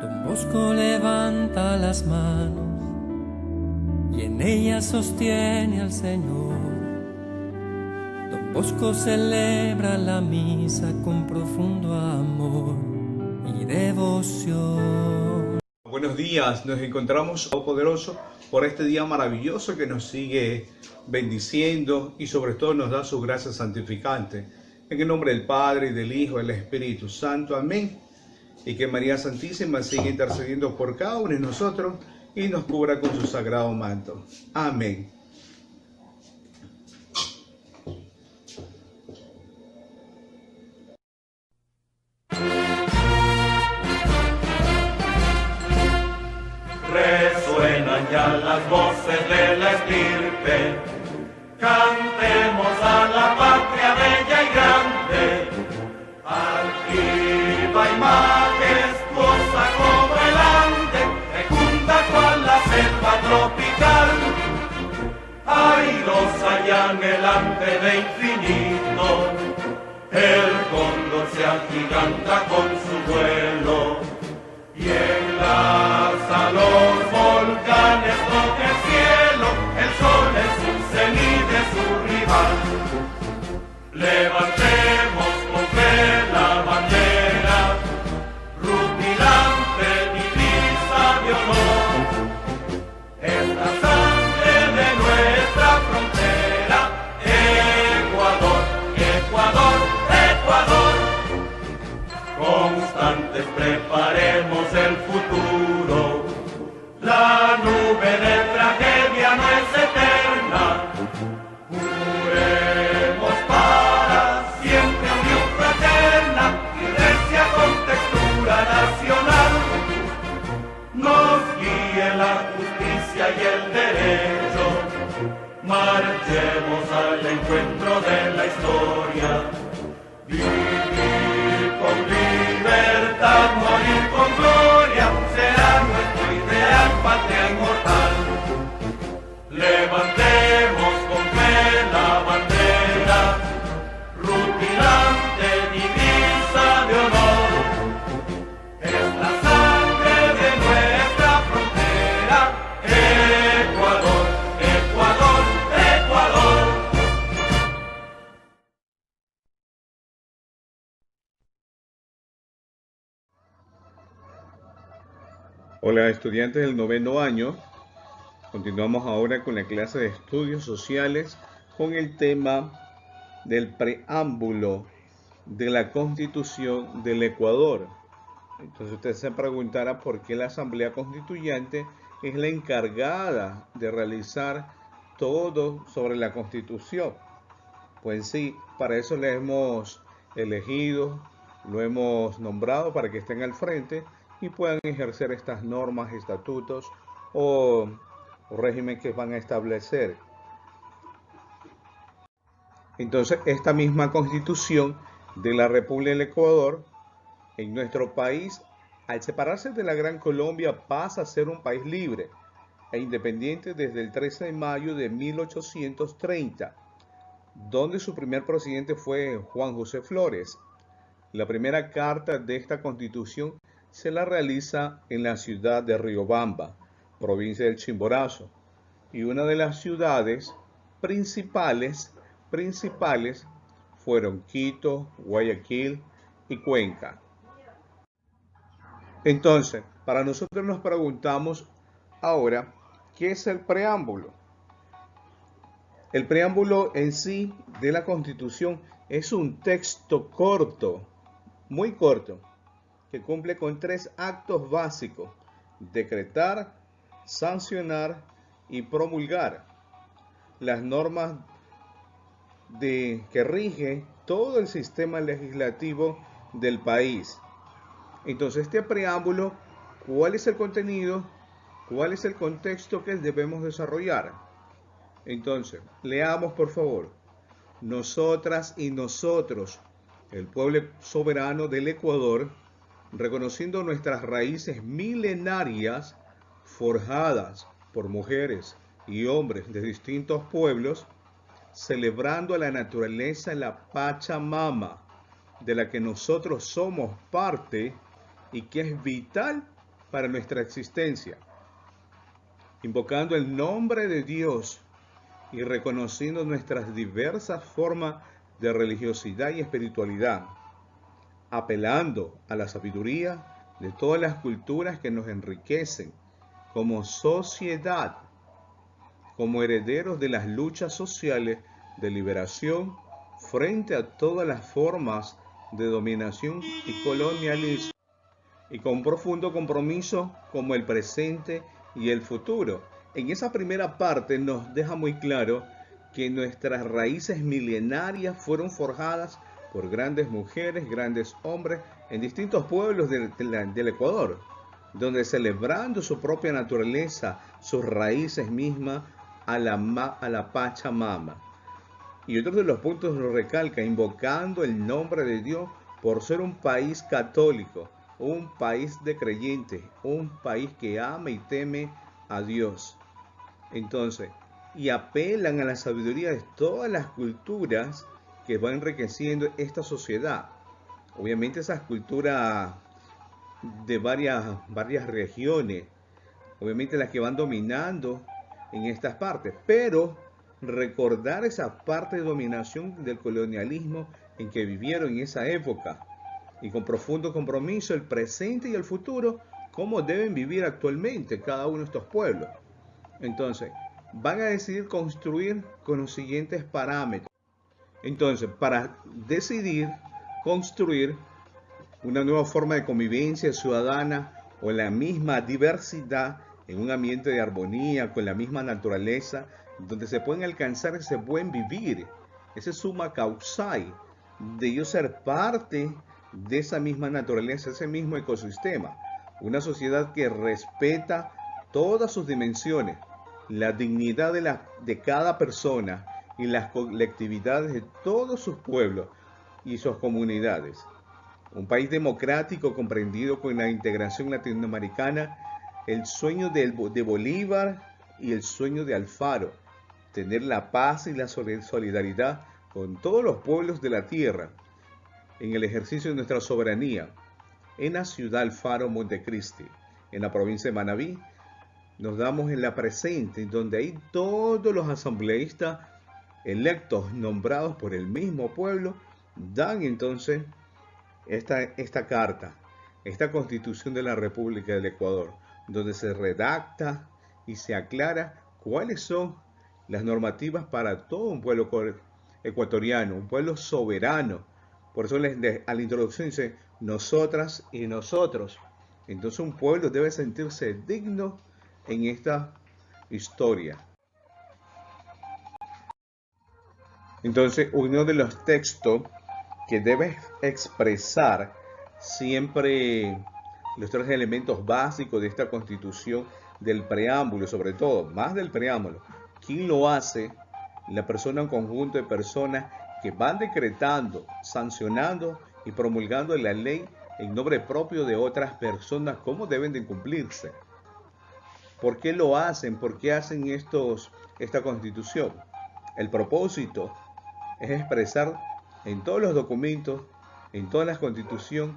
Don Bosco levanta las manos y en ellas sostiene al Señor. Don Bosco celebra la misa con profundo amor y devoción. Buenos días, nos encontramos, oh poderoso, por este día maravilloso que nos sigue bendiciendo y sobre todo nos da su gracia santificante. En el nombre del Padre, y del Hijo, y del Espíritu Santo. Amén. Y que María Santísima siga intercediendo por cada uno de nosotros y nos cubra con su sagrado manto. Amén. Resuenan ya las voces de la estirpe, cantemos a la patria bella y grande, altiva y majestuosa como el Ande, fecunda cual la selva tropical, airosa y anhelante de infinito, el cóndor se agiganta con su vuelo, y enlaza los volcanes con el cielo, el sol es un cenit de su rival. Levantemos con fe la bandera, rutilante divisa de honor. Es la sangre de nuestra frontera, Ecuador, Ecuador, Ecuador. Constantes preparemos el futuro, la nube de tragedia no es eterna. Juremos para siempre unión fraterna y recia con textura nacional. Nos guíe la justicia y el derecho, marchemos al encuentro de la historia. Vivir con libertad, morir con gloria, será nuestro ideal, patria inmortal. Levantemos con fe la bandera, rutilante divisa de honor. Es la sangre de nuestra frontera, Ecuador, Ecuador, Ecuador. Hola estudiantes del 9º año, continuamos ahora con la clase de estudios sociales con el tema del preámbulo de la Constitución del Ecuador. Entonces usted se preguntará por qué la Asamblea Constituyente es la encargada de realizar todo sobre la Constitución. Pues sí, para eso le hemos elegido, lo hemos nombrado para que estén al frente y puedan ejercer estas normas, estatutos o régimen que van a establecer. Entonces, esta misma Constitución de la República del Ecuador, en nuestro país, al separarse de la Gran Colombia, pasa a ser un país libre e independiente desde el 13 de mayo de 1830, donde su primer presidente fue Juan José Flores. La primera carta de esta Constitución se la realiza en la ciudad de Riobamba, provincia del Chimborazo, y una de las ciudades principales fueron Quito, Guayaquil y Cuenca. Entonces, para nosotros nos preguntamos ahora, ¿qué es el preámbulo? El preámbulo en sí de la Constitución es un texto corto, muy corto, que cumple con 3 actos básicos: decretar, sancionar y promulgar las normas que rige todo el sistema legislativo del país. Entonces, este preámbulo, ¿cuál es el contenido? ¿Cuál es el contexto que debemos desarrollar? Entonces, leamos por favor. Nosotras y nosotros, el pueblo soberano del Ecuador, reconociendo nuestras raíces milenarias forjadas por mujeres y hombres de distintos pueblos, celebrando a la naturaleza, la Pachamama, de la que nosotros somos parte y que es vital para nuestra existencia, invocando el nombre de Dios y reconociendo nuestras diversas formas de religiosidad y espiritualidad, apelando a la sabiduría de todas las culturas que nos enriquecen como sociedad, como herederos de las luchas sociales de liberación frente a todas las formas de dominación y colonialismo, y con profundo compromiso como el presente y el futuro. En esa primera parte nos deja muy claro que nuestras raíces milenarias fueron forjadas por grandes mujeres, grandes hombres en distintos pueblos del Ecuador, donde celebrando su propia naturaleza, sus raíces mismas, a la Pachamama. Y otro de los puntos lo recalca, invocando el nombre de Dios por ser un país católico, un país de creyentes, un país que ama y teme a Dios. Entonces, y apelan a la sabiduría de todas las culturas que van enriqueciendo esta sociedad. Obviamente esas culturas de varias regiones, obviamente las que van dominando en estas partes, pero recordar esa parte de dominación del colonialismo en que vivieron en esa época, y con profundo compromiso el presente y el futuro, cómo deben vivir actualmente cada uno de estos pueblos. Entonces, van a decidir construir con los siguientes parámetros. Entonces, para decidir construir una nueva forma de convivencia ciudadana o la misma diversidad en un ambiente de armonía con la misma naturaleza, donde se pueden alcanzar ese buen vivir, ese summa causai, de yo ser parte de esa misma naturaleza, ese mismo ecosistema. Una sociedad que respeta todas sus dimensiones, la dignidad de cada persona y las colectividades de todos sus pueblos y sus comunidades. Un país democrático comprendido con la integración latinoamericana, el sueño de Bolívar y el sueño de Alfaro, tener la paz y la solidaridad con todos los pueblos de la tierra, en el ejercicio de nuestra soberanía, en la ciudad Alfaro Montecristi, en la provincia de Manabí, nos damos en la presente, donde hay todos los asambleístas electos, nombrados por el mismo pueblo, dan entonces esta carta, esta Constitución de la República del Ecuador, donde se redacta y se aclara cuáles son las normativas para todo un pueblo ecuatoriano, un pueblo soberano. Por eso a la introducción dice nosotras y nosotros. Entonces un pueblo debe sentirse digno en esta historia. Entonces uno de los textos que debe expresar siempre los tres elementos básicos de esta Constitución, del preámbulo, sobre todo, más del preámbulo. ¿Quién lo hace? La persona, un conjunto de personas que van decretando, sancionando y promulgando la ley en nombre propio de otras personas, cómo deben de cumplirse. ¿Por qué lo hacen? ¿Por qué hacen esta Constitución? El propósito es expresar en todos los documentos, en todas las constituciones,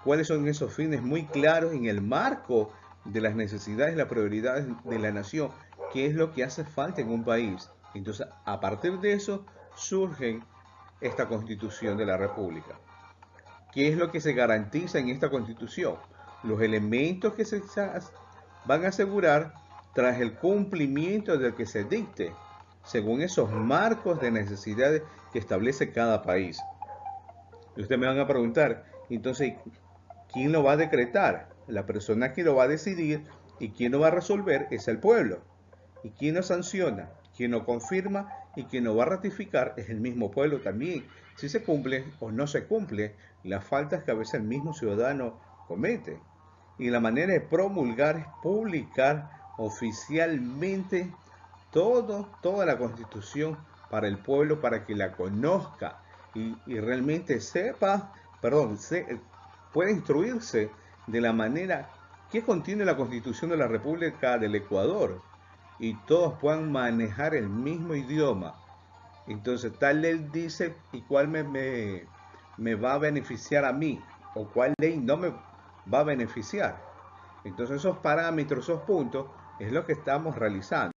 cuáles son esos fines muy claros en el marco de las necesidades y las prioridades de la nación, qué es lo que hace falta en un país. Entonces, a partir de eso, surge esta Constitución de la República. ¿Qué es lo que se garantiza en esta Constitución? Los elementos que se van a asegurar tras el cumplimiento del que se dicte, según esos marcos de necesidades que establece cada país. Y ustedes me van a preguntar, entonces, ¿quién lo va a decretar? La persona que lo va a decidir y quien lo va a resolver es el pueblo. ¿Y quién lo sanciona? Quien lo confirma y quien lo va a ratificar es el mismo pueblo también. Si se cumple o no se cumple las faltas que a veces el mismo ciudadano comete. Y la manera de promulgar es publicar oficialmente toda la Constitución para el pueblo, para que la conozca y realmente pueda instruirse de la manera que contiene la Constitución de la República del Ecuador y todos puedan manejar el mismo idioma. Entonces tal ley dice y cuál me va a beneficiar a mí o cuál ley no me va a beneficiar. Entonces esos parámetros, esos puntos, es lo que estamos realizando.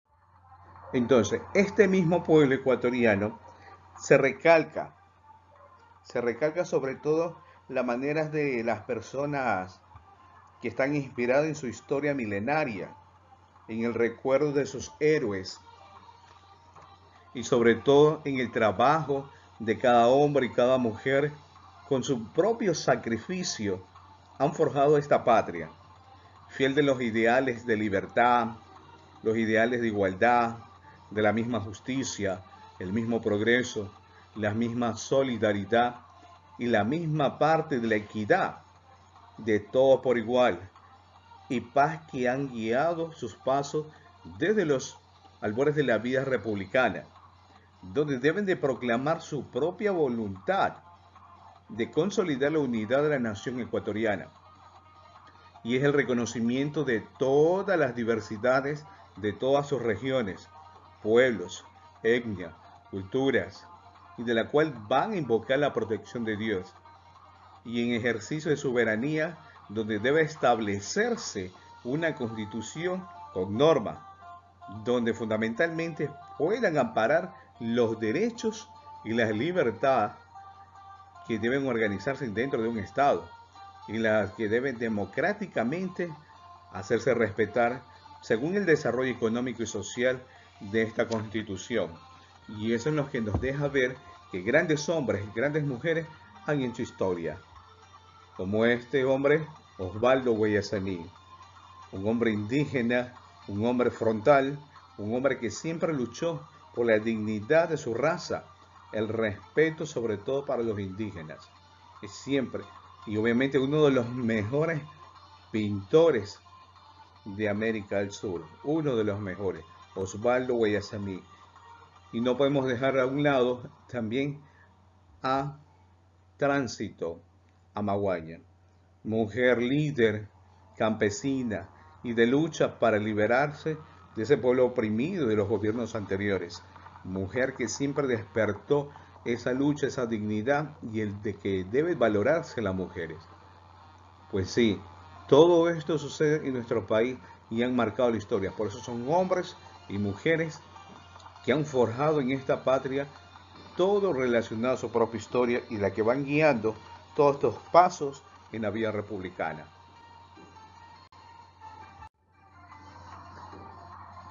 Entonces, este mismo pueblo ecuatoriano se recalca sobre todo las maneras de las personas que están inspiradas en su historia milenaria, en el recuerdo de sus héroes y sobre todo en el trabajo de cada hombre y cada mujer con su propio sacrificio han forjado esta patria, fiel de los ideales de libertad, los ideales de igualdad, de la misma justicia, el mismo progreso, la misma solidaridad y la misma parte de la equidad, de todo por igual, y paz que han guiado sus pasos desde los albores de la vida republicana, donde deben de proclamar su propia voluntad de consolidar la unidad de la nación ecuatoriana. Y es el reconocimiento de todas las diversidades de todas sus regiones, pueblos, etnias, culturas, y de la cual van a invocar la protección de Dios. Y en ejercicio de soberanía, donde debe establecerse una constitución con normas, donde fundamentalmente puedan amparar los derechos y las libertades que deben organizarse dentro de un Estado y las que deben democráticamente hacerse respetar según el desarrollo económico y social de esta Constitución. Y eso es lo que nos deja ver que grandes hombres y grandes mujeres han hecho historia, como este hombre Osvaldo Guayasamín, un hombre indígena, un hombre frontal, un hombre que siempre luchó por la dignidad de su raza, el respeto sobre todo para los indígenas, y siempre, y obviamente uno de los mejores pintores de América del Sur, uno de los mejores, Osvaldo Guayasamín. Y no podemos dejar a un lado también a Tránsito Amaguaña, mujer líder, campesina y de lucha para liberarse de ese pueblo oprimido de los gobiernos anteriores. Mujer que siempre despertó esa lucha, esa dignidad y el de que debe valorarse las mujeres. Pues sí, todo esto sucede en nuestro país y han marcado la historia. Por eso son hombres y mujeres que han forjado en esta patria todo relacionado a su propia historia y la que van guiando todos estos pasos en la vía republicana.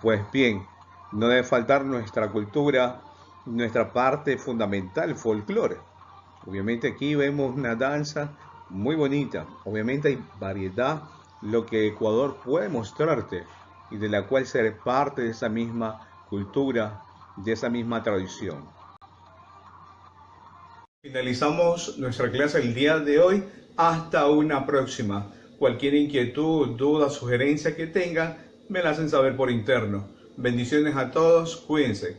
Pues bien, no debe faltar nuestra cultura, nuestra parte fundamental, el folclore. Obviamente aquí vemos una danza muy bonita. Obviamente hay variedad, lo que Ecuador puede mostrarte y de la cual ser parte de esa misma cultura, de esa misma tradición. Finalizamos nuestra clase el día de hoy. Hasta una próxima. Cualquier inquietud, duda, sugerencia que tengan, me la hacen saber por interno. Bendiciones a todos, cuídense.